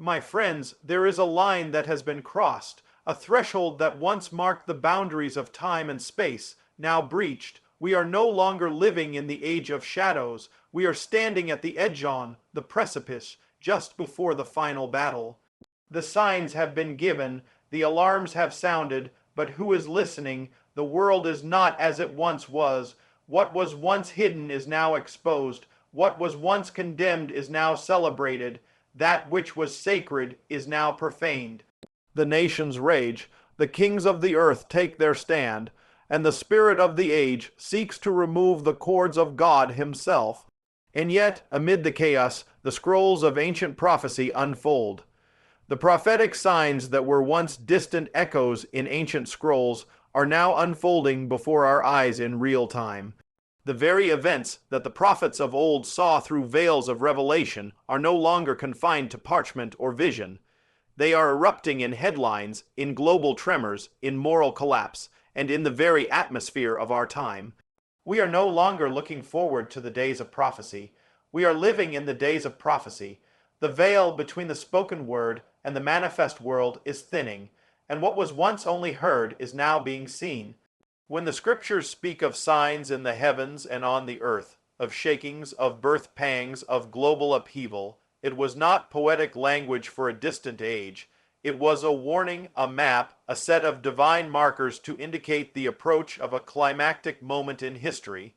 My friends, there is a line that has been crossed, a threshold that once marked the boundaries of time and space, now breached. We are no longer living in the age of shadows. We are standing at the edge on the precipice, just before the final battle. The signs have been given, the alarms have sounded, but who is listening? The world is not as it once was. What was once hidden is now exposed. What was once condemned is now celebrated. That which was sacred is now profaned. The nations rage, the kings of the earth take their stand, and the spirit of the age seeks to remove the cords of God himself. And yet, amid the chaos, the scrolls of ancient prophecy unfold. The prophetic signs that were once distant echoes in ancient scrolls are now unfolding before our eyes in real time. The very events that the prophets of old saw through veils of revelation are no longer confined to parchment or vision. They are erupting in headlines, in global tremors, in moral collapse, and in the very atmosphere of our time. We are no longer looking forward to the days of prophecy. We are living in the days of prophecy. The veil between the spoken word and the manifest world is thinning, and what was once only heard is now being seen. When the scriptures speak of signs in the heavens and on the earth, of shakings, of birth pangs, of global upheaval, it was not poetic language for a distant age. It was a warning, a map, a set of divine markers to indicate the approach of a climactic moment in history.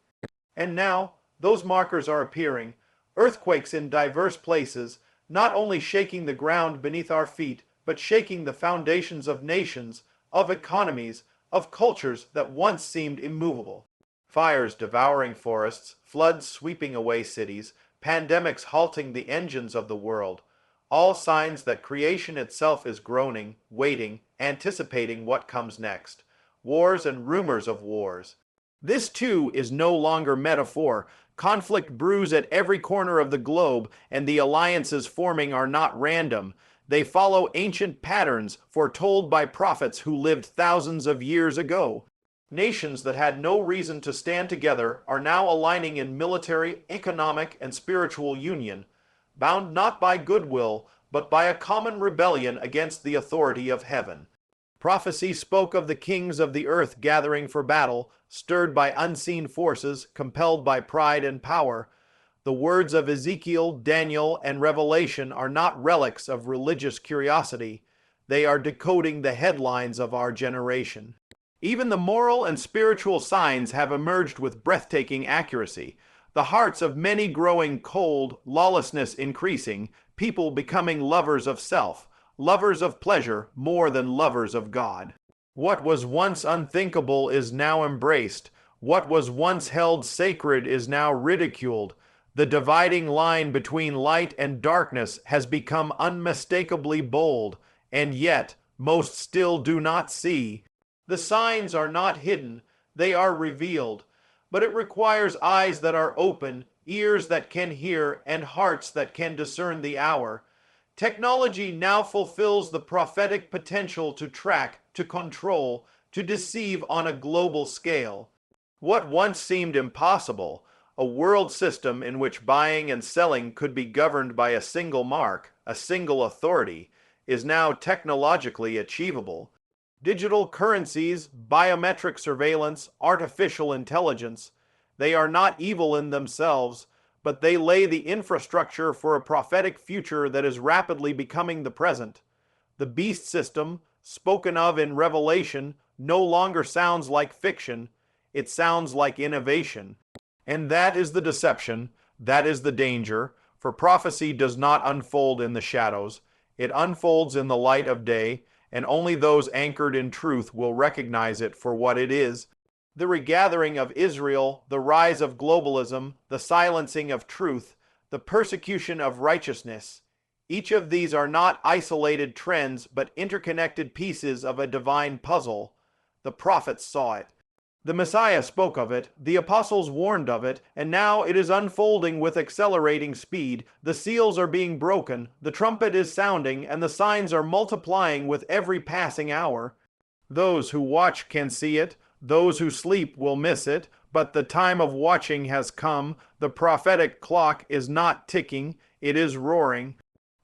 And now, those markers are appearing, earthquakes in diverse places, not only shaking the ground beneath our feet, but shaking the foundations of nations, of economies, of cultures that once seemed immovable. Fires devouring forests, floods sweeping away cities, pandemics halting the engines of the world, all signs that creation itself is groaning, waiting, anticipating what comes next. Wars and rumors of wars. This too is no longer metaphor. Conflict brews at every corner of the globe, and the alliances forming are not random. They follow ancient patterns foretold by prophets who lived thousands of years ago. Nations that had no reason to stand together are now aligning in military, economic, and spiritual union, bound not by goodwill, but by a common rebellion against the authority of heaven. Prophecy spoke of the kings of the earth gathering for battle, stirred by unseen forces, compelled by pride and power. The words of Ezekiel, Daniel, and Revelation are not relics of religious curiosity. They are decoding the headlines of our generation. Even the moral and spiritual signs have emerged with breathtaking accuracy. The hearts of many growing cold, lawlessness increasing, people becoming lovers of self, lovers of pleasure more than lovers of God. What was once unthinkable is now embraced. What was once held sacred is now ridiculed. The dividing line between light and darkness has become unmistakably bold, and yet most still do not see. The signs are not hidden, they are revealed, but it requires eyes that are open, ears that can hear, and hearts that can discern the hour. Technology now fulfills the prophetic potential to track, to control, to deceive on a global scale. What once seemed impossible, a world system in which buying and selling could be governed by a single mark, a single authority, is now technologically achievable. Digital currencies, biometric surveillance, artificial intelligence, they are not evil in themselves, but they lay the infrastructure for a prophetic future that is rapidly becoming the present. The beast system, spoken of in Revelation, no longer sounds like fiction, it sounds like innovation. And that is the deception, that is the danger, for prophecy does not unfold in the shadows. It unfolds in the light of day, and only those anchored in truth will recognize it for what it is. The regathering of Israel, the rise of globalism, the silencing of truth, the persecution of righteousness. Each of these are not isolated trends, but interconnected pieces of a divine puzzle. The prophets saw it. The Messiah spoke of it, the apostles warned of it, and now it is unfolding with accelerating speed. The seals are being broken, the trumpet is sounding, and the signs are multiplying with every passing hour. Those who watch can see it, those who sleep will miss it, but the time of watching has come. The prophetic clock is not ticking, it is roaring.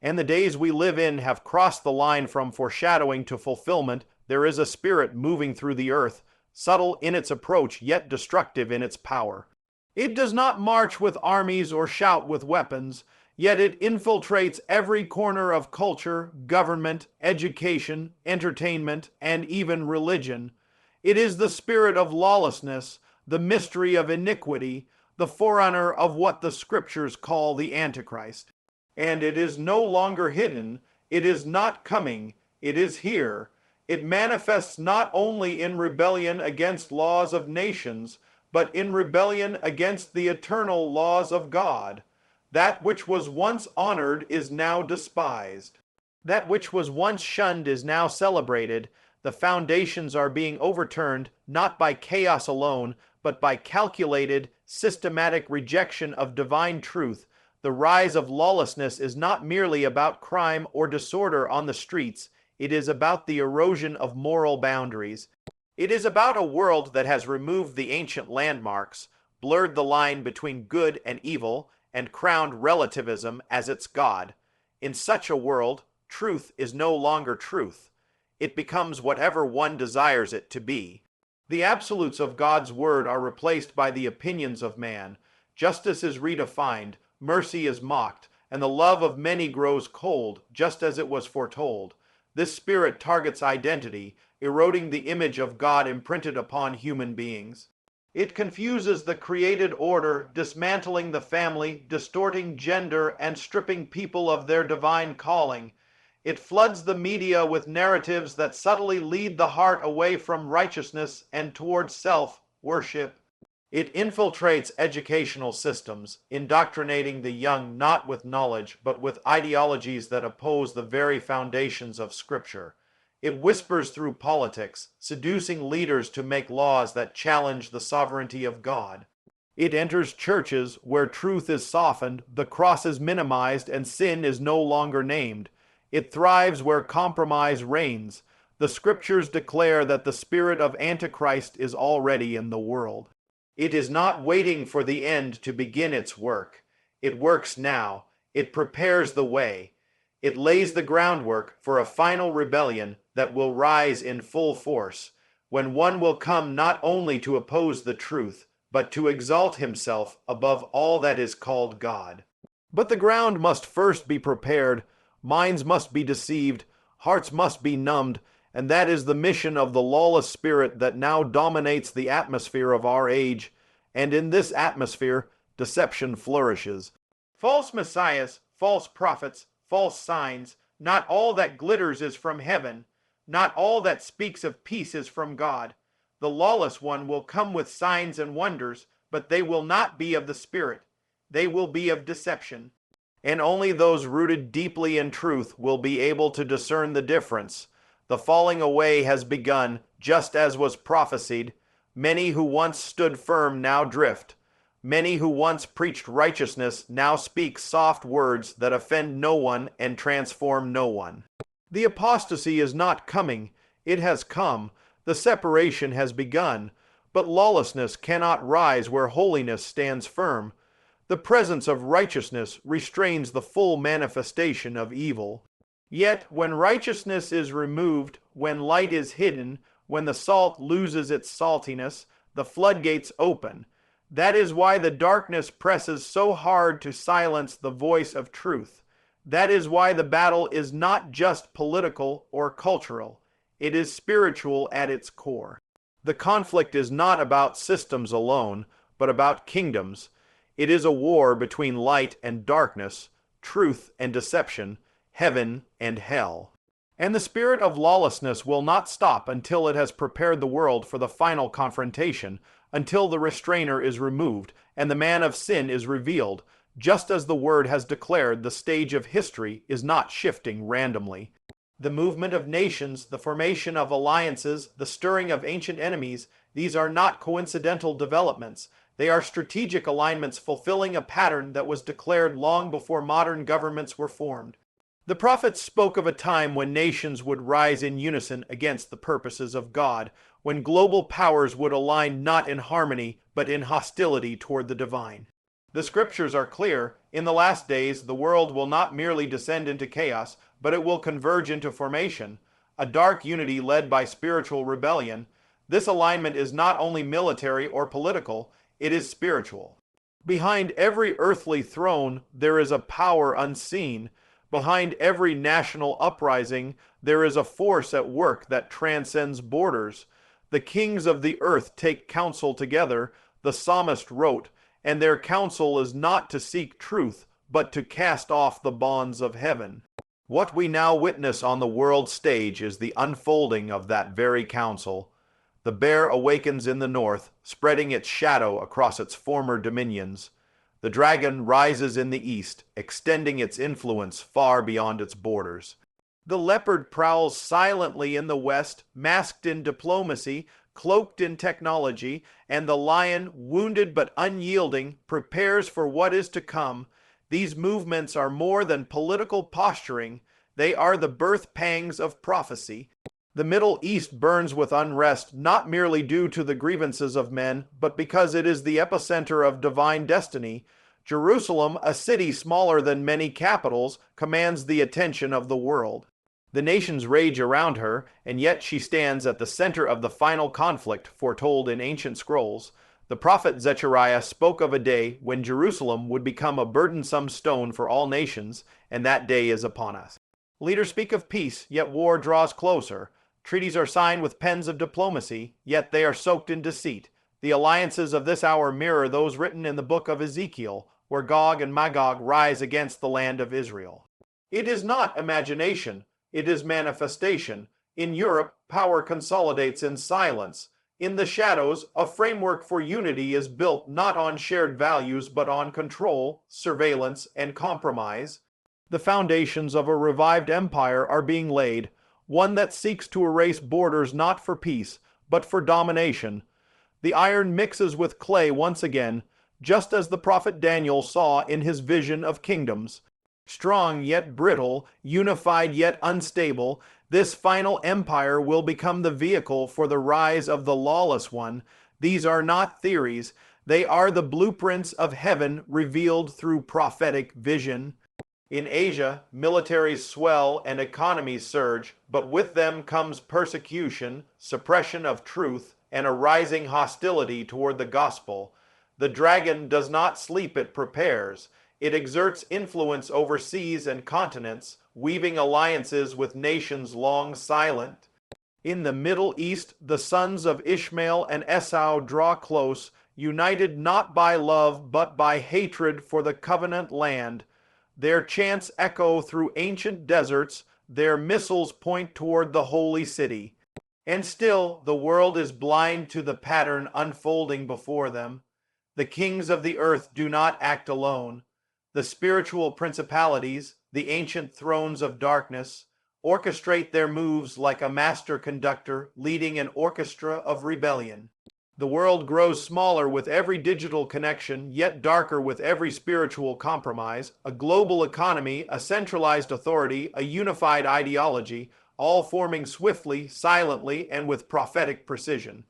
And the days we live in have crossed the line from foreshadowing to fulfillment. There is a spirit moving through the earth, subtle in its approach, yet destructive in its power. It does not march with armies or shout with weapons, yet it infiltrates every corner of culture, government, education, entertainment, and even religion. It is the spirit of lawlessness, the mystery of iniquity, the forerunner of what the scriptures call the Antichrist. And it is no longer hidden, it is not coming, it is here. It manifests not only in rebellion against laws of nations, but in rebellion against the eternal laws of God. That which was once honored is now despised. That which was once shunned is now celebrated. The foundations are being overturned not by chaos alone, but by calculated, systematic rejection of divine truth. The rise of lawlessness is not merely about crime or disorder on the streets, it is about the erosion of moral boundaries. It is about a world that has removed the ancient landmarks, blurred the line between good and evil, and crowned relativism as its god. In such a world, truth is no longer truth. It becomes whatever one desires it to be. The absolutes of God's word are replaced by the opinions of man. Justice is redefined, mercy is mocked, and the love of many grows cold, just as it was foretold. This spirit targets identity, eroding the image of God imprinted upon human beings. It confuses the created order, dismantling the family, distorting gender, and stripping people of their divine calling. It floods the media with narratives that subtly lead the heart away from righteousness and towards self-worship. It infiltrates educational systems, indoctrinating the young not with knowledge, but with ideologies that oppose the very foundations of Scripture. It whispers through politics, seducing leaders to make laws that challenge the sovereignty of God. It enters churches where truth is softened, the cross is minimized, and sin is no longer named. It thrives where compromise reigns. The Scriptures declare that the spirit of Antichrist is already in the world. It is not waiting for the end to begin its work. It works now. It prepares the way. It lays the groundwork for a final rebellion that will rise in full force, when one will come not only to oppose the truth, but to exalt himself above all that is called God. But the ground must first be prepared, minds must be deceived, hearts must be numbed, and that is the mission of the lawless spirit that now dominates the atmosphere of our age, and in this atmosphere, deception flourishes. False messiahs, false prophets, false signs, not all that glitters is from heaven, not all that speaks of peace is from God. The lawless one will come with signs and wonders, but they will not be of the Spirit. They will be of deception. And only those rooted deeply in truth will be able to discern the difference. The falling away has begun, just as was prophesied. Many who once stood firm now drift. Many who once preached righteousness now speak soft words that offend no one and transform no one. The apostasy is not coming, it has come. The separation has begun, but lawlessness cannot rise where holiness stands firm. The presence of righteousness restrains the full manifestation of evil. Yet when righteousness is removed, when light is hidden, when the salt loses its saltiness, the floodgates open. That is why the darkness presses so hard to silence the voice of truth. That is why the battle is not just political or cultural. It is spiritual at its core. The conflict is not about systems alone, but about kingdoms. It is a war between light and darkness, truth and deception, heaven and hell. And the spirit of lawlessness will not stop until it has prepared the world for the final confrontation, until the restrainer is removed and the man of sin is revealed. Just as the word has declared, the stage of history is not shifting randomly. The movement of nations, the formation of alliances, the stirring of ancient enemies, these are not coincidental developments. They are strategic alignments fulfilling a pattern that was declared long before modern governments were formed. The prophets spoke of a time when nations would rise in unison against the purposes of God, when global powers would align not in harmony, but in hostility toward the divine. The scriptures are clear. In the last days, the world will not merely descend into chaos, but it will converge into formation, a dark unity led by spiritual rebellion. This alignment is not only military or political, it is spiritual. Behind every earthly throne, there is a power unseen. Behind every national uprising, there is a force at work that transcends borders. The kings of the earth take counsel together, the psalmist wrote, and their counsel is not to seek truth, but to cast off the bonds of heaven. What we now witness on the world stage is the unfolding of that very counsel. The bear awakens in the north, spreading its shadow across its former dominions. The dragon rises in the east, extending its influence far beyond its borders. The leopard prowls silently in the west, masked in diplomacy, cloaked in technology, and the lion, wounded but unyielding, prepares for what is to come. These movements are more than political posturing. They are the birth pangs of prophecy. The Middle East burns with unrest, not merely due to the grievances of men, but because it is the epicenter of divine destiny. Jerusalem, a city smaller than many capitals, commands the attention of the world. The nations rage around her, and yet she stands at the center of the final conflict foretold in ancient scrolls. The prophet Zechariah spoke of a day when Jerusalem would become a burdensome stone for all nations, and that day is upon us. Leaders speak of peace, yet war draws closer. Treaties are signed with pens of diplomacy, yet they are soaked in deceit. The alliances of this hour mirror those written in the book of Ezekiel, where Gog and Magog rise against the land of Israel. It is not imagination, it is manifestation. In Europe, power consolidates in silence. In the shadows, a framework for unity is built not on shared values but on control, surveillance, and compromise. The foundations of a revived empire are being laid, one that seeks to erase borders not for peace, but for domination. The iron mixes with clay once again, just as the prophet Daniel saw in his vision of kingdoms. Strong yet brittle, unified yet unstable, this final empire will become the vehicle for the rise of the lawless one. These are not theories, they are the blueprints of heaven revealed through prophetic vision. In Asia, militaries swell and economies surge, but with them comes persecution, suppression of truth, and a rising hostility toward the gospel. The dragon does not sleep, it prepares. It exerts influence over seas and continents, weaving alliances with nations long silent. In the Middle East, the sons of Ishmael and Esau draw close, united not by love but by hatred for the covenant land. Their chants echo through ancient deserts, their missiles point toward the holy city. And still, the world is blind to the pattern unfolding before them. The kings of the earth do not act alone. The spiritual principalities, the ancient thrones of darkness, orchestrate their moves like a master conductor leading an orchestra of rebellion. The world grows smaller with every digital connection, yet darker with every spiritual compromise. A global economy, a centralized authority, a unified ideology, all forming swiftly, silently, and with prophetic precision.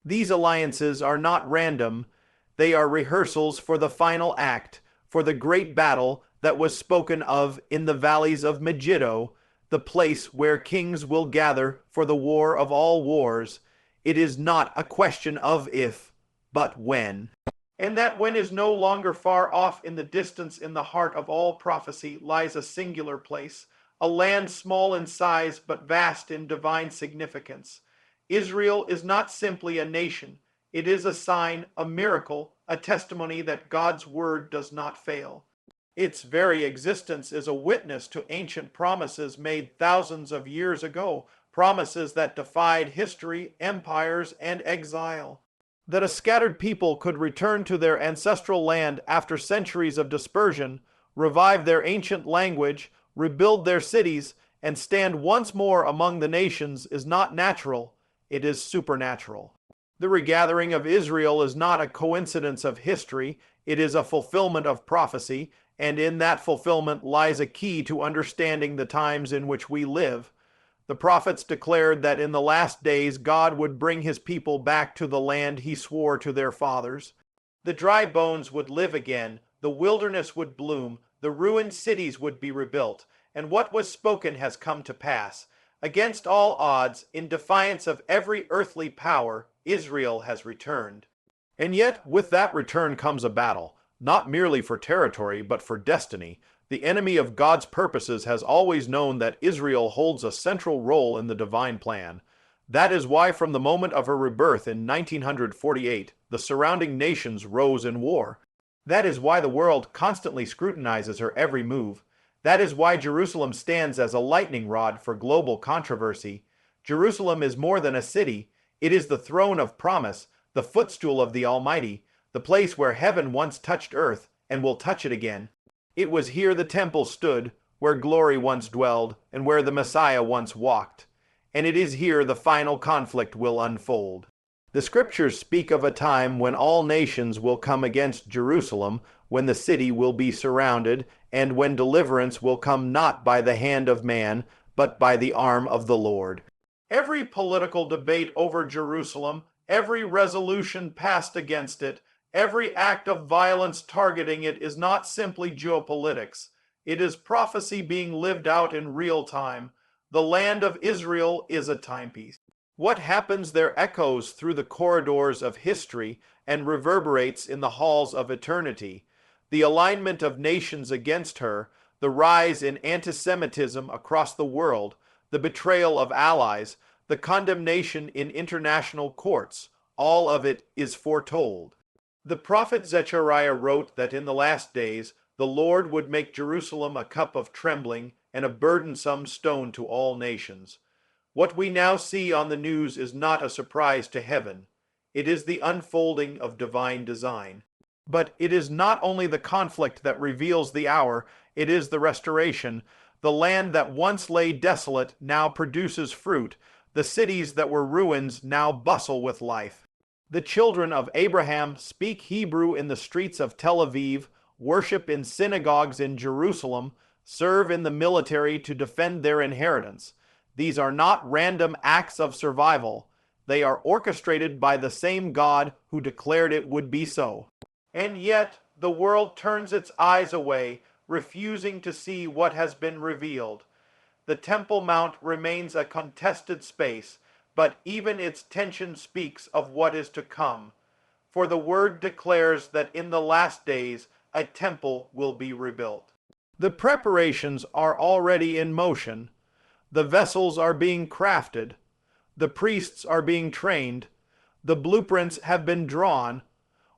These alliances are not random. They are rehearsals for the final act, for the great battle that was spoken of in the valleys of Megiddo, the place where kings will gather for the war of all wars. It is not a question of if, but when. And that when is no longer far off. In the distance, in the heart of all prophecy, lies a singular place, a land small in size but vast in divine significance. Israel is not simply a nation. It is a sign, a miracle, a testimony that God's word does not fail. Its very existence is a witness to ancient promises made thousands of years ago, promises that defied history, empires, and exile. That a scattered people could return to their ancestral land after centuries of dispersion, revive their ancient language, rebuild their cities, and stand once more among the nations is not natural, it is supernatural. The regathering of Israel is not a coincidence of history, it is a fulfillment of prophecy, and in that fulfillment lies a key to understanding the times in which we live. The prophets declared that in the last days God would bring his people back to the land he swore to their fathers. The dry bones would live again, the wilderness would bloom, the ruined cities would be rebuilt, and what was spoken has come to pass. Against all odds, in defiance of every earthly power, Israel has returned. And yet, with that return comes a battle, not merely for territory, but for destiny. The enemy of God's purposes has always known that Israel holds a central role in the divine plan. That is why from the moment of her rebirth in 1948, the surrounding nations rose in war. That is why the world constantly scrutinizes her every move. That is why Jerusalem stands as a lightning rod for global controversy. Jerusalem is more than a city. It is the throne of promise, the footstool of the Almighty, the place where heaven once touched earth and will touch it again. It was here the temple stood, where glory once dwelled, and where the Messiah once walked. And it is here the final conflict will unfold. The scriptures speak of a time when all nations will come against Jerusalem, when the city will be surrounded, and when deliverance will come not by the hand of man, but by the arm of the Lord. Every political debate over Jerusalem, every resolution passed against it, every act of violence targeting it is not simply geopolitics. It is prophecy being lived out in real time. The land of Israel is a timepiece. What happens there echoes through the corridors of history and reverberates in the halls of eternity. The alignment of nations against her, the rise in anti-Semitism across the world, the betrayal of allies, the condemnation in international courts, all of it is foretold. The prophet Zechariah wrote that in the last days the Lord would make Jerusalem a cup of trembling and a burdensome stone to all nations. What we now see on the news is not a surprise to heaven. It is the unfolding of divine design. But it is not only the conflict that reveals the hour, it is the restoration. The land that once lay desolate now produces fruit. The cities that were ruins now bustle with life. The children of Abraham speak Hebrew in the streets of Tel Aviv, worship in synagogues in Jerusalem, serve in the military to defend their inheritance. These are not random acts of survival. They are orchestrated by the same God who declared it would be so. And yet, the world turns its eyes away, refusing to see what has been revealed. The Temple Mount remains a contested space, but even its tension speaks of what is to come. For the word declares that in the last days a temple will be rebuilt. The preparations are already in motion. The vessels are being crafted. The priests are being trained. The blueprints have been drawn.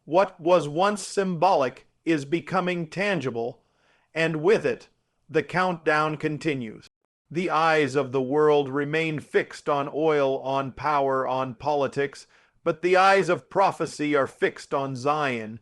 What was once symbolic is becoming tangible, and with it, the countdown continues. The eyes of the world remain fixed on oil, on power, on politics, but the eyes of prophecy are fixed on Zion.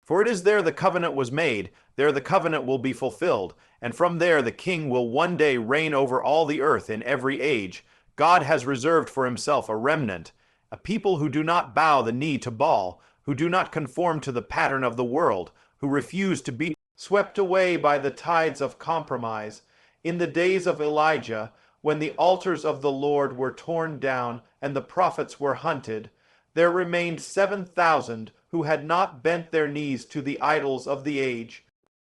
For it is there the covenant was made, there the covenant will be fulfilled, and from there the king will one day reign over all the earth in every age. God has reserved for himself a remnant, a people who do not bow the knee to Baal, who do not conform to the pattern of the world, who refuse to be swept away by the tides of compromise. In the days of Elijah, when the altars of the Lord were torn down and the prophets were hunted, there remained 7,000 who had not bent their knees to the idols of the age.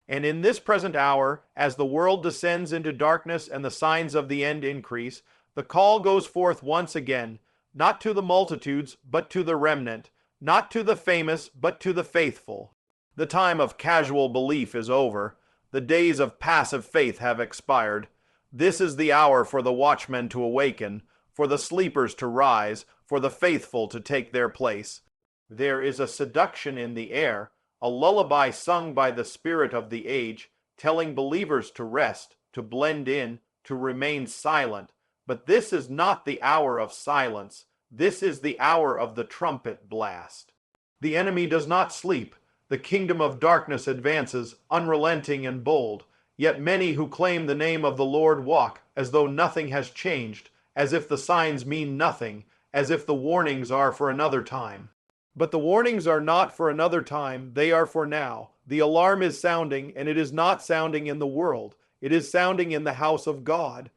And in this present hour, as the world descends into darkness and the signs of the end increase, the call goes forth once again, not to the multitudes, but to the remnant, not to the famous, but to the faithful. The time of casual belief is over. The days of passive faith have expired. This is the hour for the watchmen to awaken, for the sleepers to rise, for the faithful to take their place. There is a seduction in the air, a lullaby sung by the spirit of the age, telling believers to rest, to blend in, to remain silent. But this is not the hour of silence. This is the hour of the trumpet blast. The enemy does not sleep. The kingdom of darkness advances, unrelenting and bold. Yet many who claim the name of the Lord walk as though nothing has changed, as if the signs mean nothing, as if the warnings are for another time. But the warnings are not for another time, they are for now. The alarm is sounding, and it is not sounding in the world. It is sounding in the house of God.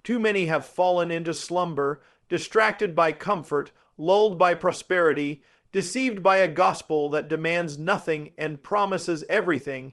Too many have fallen into slumber, distracted by comfort, lulled by prosperity, deceived by a gospel that demands nothing and promises everything.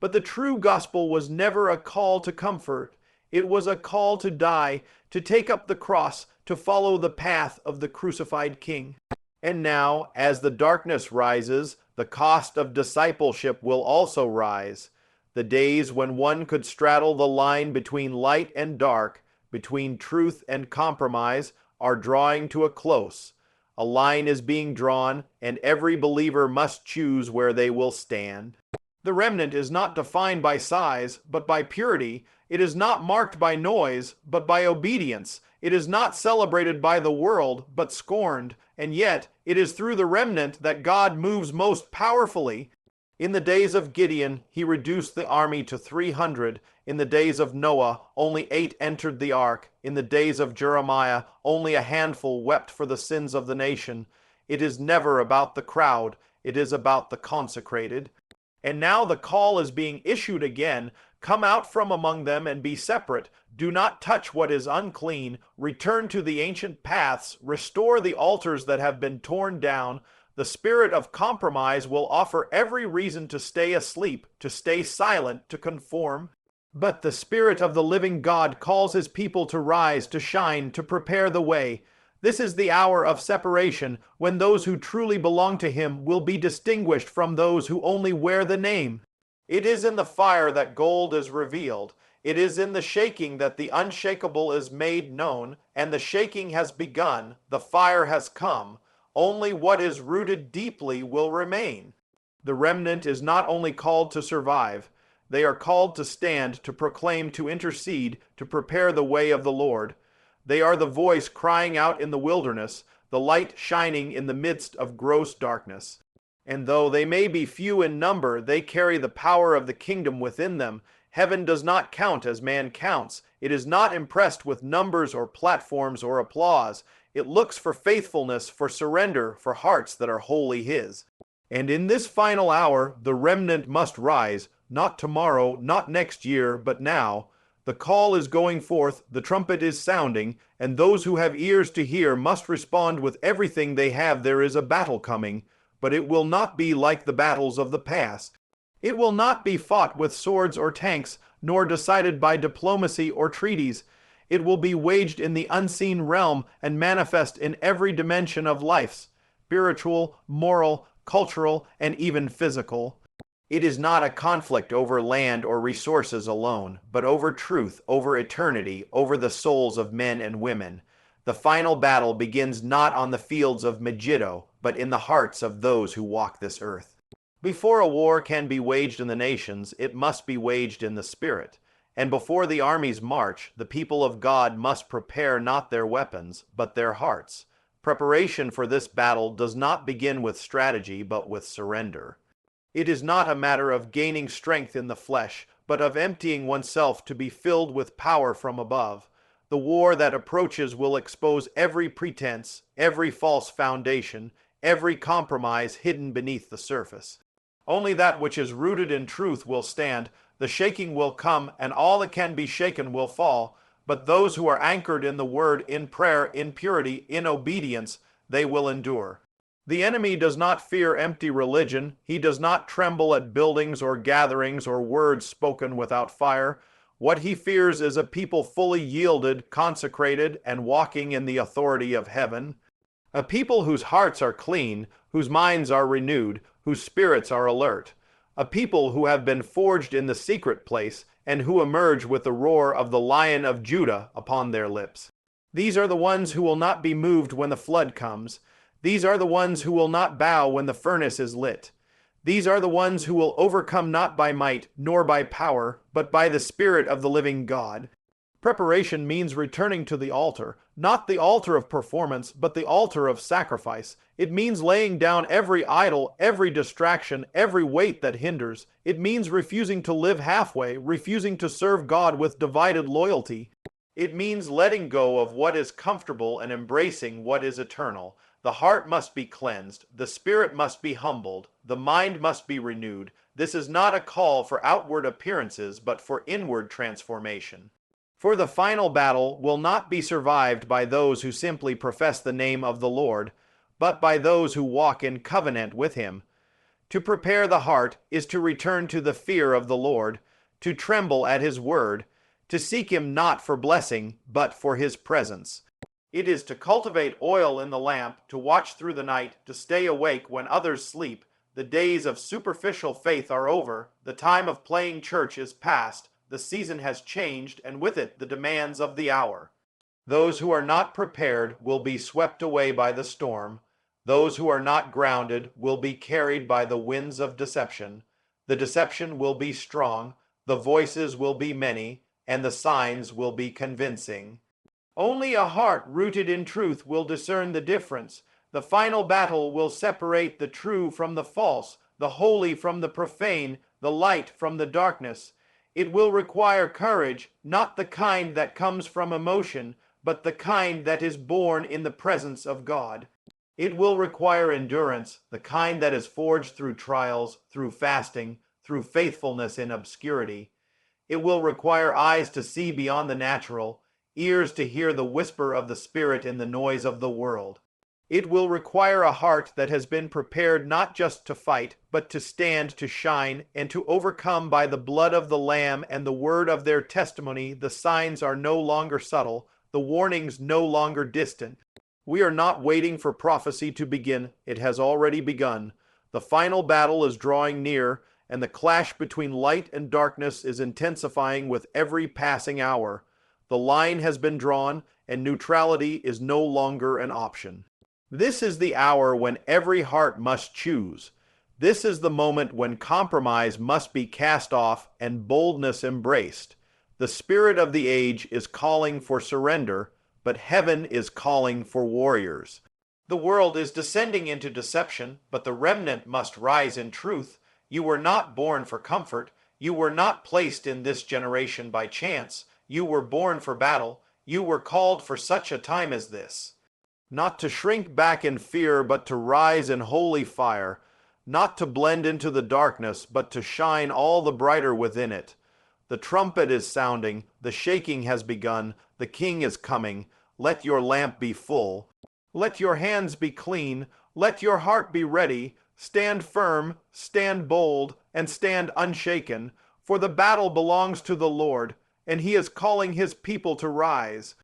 But the true gospel was never a call to comfort. It was a call to die, to take up the cross, to follow the path of the crucified King. And now, as the darkness rises, the cost of discipleship will also rise. The days when one could straddle the line between light and dark, between truth and compromise, are drawing to a close. A line is being drawn, and every believer must choose where they will stand. The remnant is not defined by size, but by purity. It is not marked by noise, but by obedience. It is not celebrated by the world, but scorned. And yet, it is through the remnant that God moves most powerfully. In the days of Gideon, he reduced the army to 300. In the days of Noah, only 8 entered the ark. In the days of Jeremiah, only a handful wept for the sins of the nation. It is never about the crowd. It is about the consecrated. And now the call is being issued again. Come out from among them and be separate. Do not touch what is unclean. Return to the ancient paths. Restore the altars that have been torn down. The spirit of compromise will offer every reason to stay asleep, to stay silent, to conform. But the Spirit of the living God calls his people to rise, to shine, to prepare the way. This is the hour of separation, when those who truly belong to him will be distinguished from those who only wear the name. It is in the fire that gold is revealed. It is in the shaking that the unshakable is made known, and the shaking has begun, the fire has come. Only what is rooted deeply will remain. The remnant is not only called to survive, they are called to stand, to proclaim, to intercede, to prepare the way of the Lord. They are the voice crying out in the wilderness, the light shining in the midst of gross darkness. And though they may be few in number, they carry the power of the kingdom within them. Heaven does not count as man counts. It is not impressed with numbers or platforms or applause. It looks for faithfulness, for surrender, for hearts that are wholly his. And in this final hour, the remnant must rise, not tomorrow, not next year, but now. The call is going forth, the trumpet is sounding, and those who have ears to hear must respond with everything they have. There is a battle coming, but it will not be like the battles of the past. It will not be fought with swords or tanks, nor decided by diplomacy or treaties. It will be waged in the unseen realm and manifest in every dimension of life, spiritual, moral, cultural, and even physical. It is not a conflict over land or resources alone, but over truth, over eternity, over the souls of men and women. The final battle begins not on the fields of Megiddo, but in the hearts of those who walk this earth. Before a war can be waged in the nations, it must be waged in the spirit. And before the armies march, the people of God must prepare not their weapons, but their hearts. Preparation for this battle does not begin with strategy, but with surrender. It is not a matter of gaining strength in the flesh, but of emptying oneself to be filled with power from above. The war that approaches will expose every pretense, every false foundation, every compromise hidden beneath the surface. Only that which is rooted in truth will stand. The shaking will come, and all that can be shaken will fall. But those who are anchored in the word, in prayer, in purity, in obedience, they will endure. The enemy does not fear empty religion. He does not tremble at buildings or gatherings or words spoken without fire. What he fears is a people fully yielded, consecrated, and walking in the authority of heaven. A people whose hearts are clean, whose minds are renewed, whose spirits are alert. A people who have been forged in the secret place and who emerge with the roar of the Lion of Judah upon their lips. These are the ones who will not be moved when the flood comes. These are the ones who will not bow when the furnace is lit. These are the ones who will overcome not by might nor by power, but by the Spirit of the living God. Preparation means returning to the altar, not the altar of performance, but the altar of sacrifice. It means laying down every idol, every distraction, every weight that hinders. It means refusing to live halfway, refusing to serve God with divided loyalty. It means letting go of what is comfortable and embracing what is eternal. The heart must be cleansed, the spirit must be humbled, the mind must be renewed. This is not a call for outward appearances, but for inward transformation. For the final battle will not be survived by those who simply profess the name of the Lord, but by those who walk in covenant with him. To prepare the heart is to return to the fear of the Lord, to tremble at his word, to seek him not for blessing, but for his presence. It is to cultivate oil in the lamp, to watch through the night, to stay awake when others sleep. The days of superficial faith are over, the time of playing church is past, the season has changed, and with it the demands of the hour. Those who are not prepared will be swept away by the storm. Those who are not grounded will be carried by the winds of deception. The deception will be strong, the voices will be many, and the signs will be convincing. Only a heart rooted in truth will discern the difference. The final battle will separate the true from the false, the holy from the profane, the light from the darkness. It will require courage, not the kind that comes from emotion, but the kind that is born in the presence of God. It will require endurance, the kind that is forged through trials, through fasting, through faithfulness in obscurity. It will require eyes to see beyond the natural, ears to hear the whisper of the Spirit in the noise of the world. It will require a heart that has been prepared not just to fight, but to stand, to shine, and to overcome by the blood of the Lamb and the word of their testimony. The signs are no longer subtle, the warnings no longer distant. We are not waiting for prophecy to begin, it has already begun. The final battle is drawing near, and the clash between light and darkness is intensifying with every passing hour. The line has been drawn, and neutrality is no longer an option. This is the hour when every heart must choose. This is the moment when compromise must be cast off and boldness embraced. The spirit of the age is calling for surrender, but heaven is calling for warriors. The world is descending into deception, but the remnant must rise in truth. You were not born for comfort. You were not placed in this generation by chance. You were born for battle. You were called for such a time as this. Not to shrink back in fear, but to rise in holy fire. Not to blend into the darkness, but to shine all the brighter within it. The trumpet is sounding, the shaking has begun, the King is coming. Let your lamp be full. Let your hands be clean, let your heart be ready. Stand firm, stand bold, and stand unshaken, for the battle belongs to the Lord, and he is calling his people to rise.